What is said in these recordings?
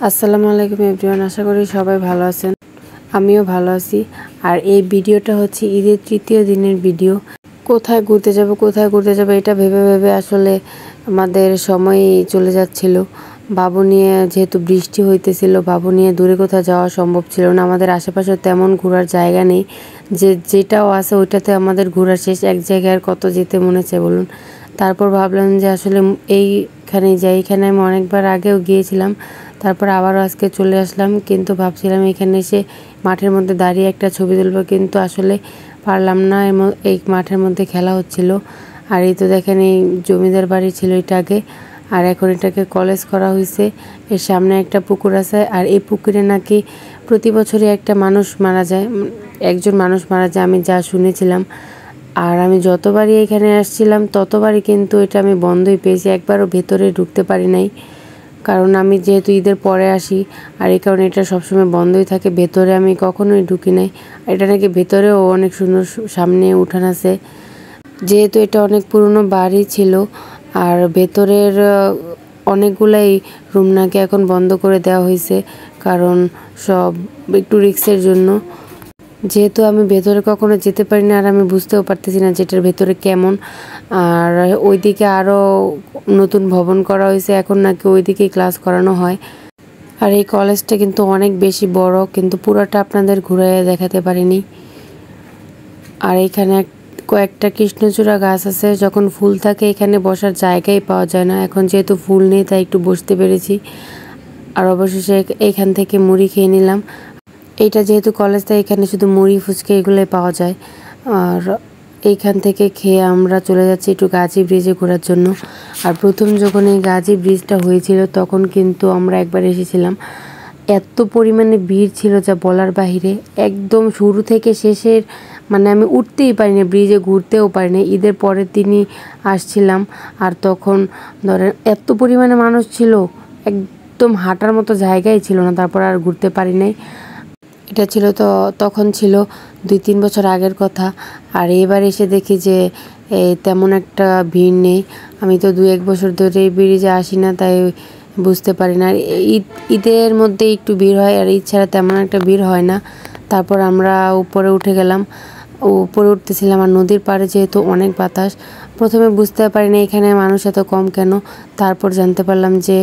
আসসালামু আলাইকুম এভরিওয়ান, আশা করি সবাই ভালো আছেন। আমিও ভালো আছি। আর এই ভিডিওটা হচ্ছে ঈদের তৃতীয় দিনের ভিডিও। কোথায় ঘুরতে যাব এটা ভেবে ভেবে আসলে আমাদের সময় চলে যাচ্ছিল। বাবু নিয়ে যেহেতু বৃষ্টি হইতেছিল, বাবু নিয়ে দূরে কোথাও যাওয়া সম্ভব ছিল না। আমাদের আশেপাশে তেমন ঘোরার জায়গা নেই, যেটাও আছে ওইটাতে আমাদের ঘোরা শেষ। এক জায়গায় আর কত যেতে মনে চায় বলুন। তারপর ভাবলাম যে আসলে এইখানেই যাই। এখানে আমি অনেকবার আগেও গিয়েছিলাম, তারপর আবারও আজকে চলে আসলাম। কিন্তু ভাবছিলাম এখানে এসে মাঠের মধ্যে দাঁড়িয়ে একটা ছবি তুলবো, কিন্তু আসলে পারলাম না। এই মাঠের মধ্যে খেলা হচ্ছিল। আর এই তো দেখেন, এই জমিদার বাড়ি ছিল এটা আগে, আর এখন এটাকে কলেজ করা হয়েছে। এর সামনে একটা পুকুর আছে, আর এই পুকুরে নাকি প্রতি বছরই একজন মানুষ মারা যায়, আমি যা শুনেছিলাম। আর আমি যতবারই এখানে আসছিলাম ততবারই কিন্তু এটা আমি বন্ধই পেয়েছি, একবারও ভেতরে ঢুকতে পারি নাই। কারণ আমি যেহেতু ঈদের পরে আসি, আর এই কারণে এটা সবসময় বন্ধই থাকে, ভেতরে আমি কখনোই ঢুকি নাই। এটা নাকি ভেতরেও অনেক সুন্দর সামনে উঠান আছে, যেহেতু এটা অনেক পুরনো বাড়ি ছিল। আর ভেতরের অনেকগুলাই রুম নাকি এখন বন্ধ করে দেওয়া হয়েছে, কারণ সব একটু রিস্কের জন্য। যেহেতু আমি ভেতরে কখনো যেতে পারি না, আর আমি বুঝতেও পারতেছি না যেটার ভেতরে কেমন। আর ওইদিকে আরও নতুন ভবন করা হয়েছে, এখন নাকি ওইদিকে ক্লাস করানো হয়। আর এই কলেজটা কিন্তু অনেক বেশি বড়, কিন্তু পুরোটা আপনাদের ঘুরাইয়া দেখাতে পারিনি। আর এখানে কয়েকটা কৃষ্ণচূড়া গাছ আছে, যখন ফুল থাকে এখানে বসার জায়গাই পাওয়া যায় না। এখন যেহেতু ফুল নেই তাই একটু বসতে পেরেছি। আর অবশেষে এইখান থেকে মুড়ি খেয়ে নিলাম। এইটা যেহেতু কলেজ, তাই এখানে শুধু মুড়ি ফুচকা এগুলোই পাওয়া যায়। আর এইখান থেকে খেয়ে আমরা চলে যাচ্ছি একটু গাজী ব্রিজে ঘোরার জন্য। আর প্রথম যখন এই গাজী ব্রিজটা হয়েছিল তখন কিন্তু আমরা একবার এসেছিলাম। এত পরিমাণে ভিড় ছিল যা বলার বাহিরে, একদম শুরু থেকে শেষের মানে আমি উঠতেই পারিনি, ব্রিজে ঘুরতেও পারিনি। ঈদের পরের দিনই আসছিলাম, আর তখন ধরেন এত পরিমাণে মানুষ ছিল, একদম হাঁটার মতো জায়গাই ছিল না। তারপর আর ঘুরতে পারি নাই। এটা ছিল তখন ছিল 2-3 বছর আগের কথা। আর এবার এসে দেখি যে তেমন একটা ভিড় নেই। আমি তো 2-1 বছর ধরে এই ব্রিজে আসি না, তাই বুঝতে পারি না। আর ঈদের মধ্যে একটু ভিড় হয়, আর ঈদ ছাড়া তেমন একটা ভিড় হয় না। তারপর আমরা উপরে উঠে গেলাম, উপরে উঠতেছিলাম। আর নদীর পাড়ে যেহেতু অনেক বাতাস, প্রথমে বুঝতে পারি না এখানে মানুষ এত কম কেন। তারপর জানতে পারলাম যে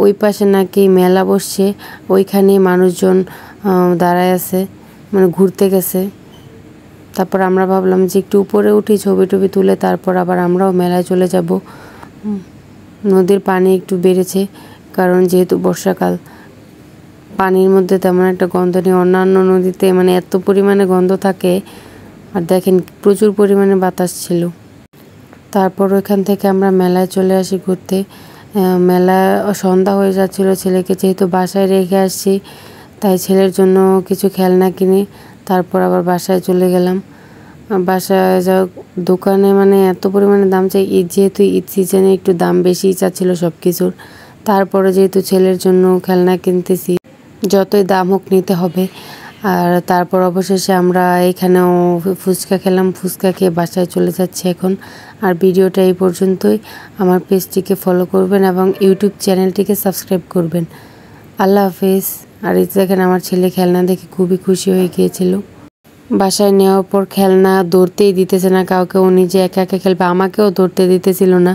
ওই পাশে নাকি মেলা বসছে, ওইখানে মানুষজন দাঁড়ায় আছে, মানে ঘুরতে গেছে। তারপর আমরা ভাবলাম যে একটু উপরে উঠি, ছবি টবি তুলে তারপর আবার আমরাও মেলায় চলে যাব। নদীর পানি একটু বেড়েছে, কারণ যেহেতু বর্ষাকাল, পানির মধ্যে তেমন একটা গন্ধ নেই। অন্যান্য নদীতে মানে এত পরিমাণে গন্ধ থাকে। আর দেখেন প্রচুর পরিমাণে বাতাস ছিল। তারপর ওইখান থেকে আমরা মেলায় চলে আসি ঘুরতে। মেলায় সন্ধ্যা হয়ে যাচ্ছিল, ছেলেকে যেহেতু বাসায় রেখে আসছি তাই ছেলের জন্য কিছু খেলনা কিনে তারপর আবার বাসায় চলে গেলাম। বাসায় যা দোকানে মানে এত পরিমাণে দাম চাই, যেহেতু ঈদ সিজনে একটু দাম বেশিই চাচ্ছিল সব কিছুর। তারপরে যেহেতু ছেলের জন্য খেলনা কিনতেছি, যতই দাম হোক নিতে হবে। আর তারপর অবশেষে আমরা এখানেও ফুচকা খেলাম, ফুচকা খেয়ে বাসায় চলে যাচ্ছি এখন। আর ভিডিওটা এই পর্যন্তই। আমার পেজটিকে ফলো করবেন এবং ইউটিউব চ্যানেলটিকে সাবস্ক্রাইব করবেন। আল্লাহ হাফেজ। আর এই দেখেন আমার ছেলে খেলনা দেখে খুবই খুশি হয়ে গিয়েছিল। বাসায় নেওয়ার পর খেলনা ধরতেই দিতেছে না কাউকে, ও নিজে একা একা খেলবে, আমাকেও ধরতে দিতেছিল না।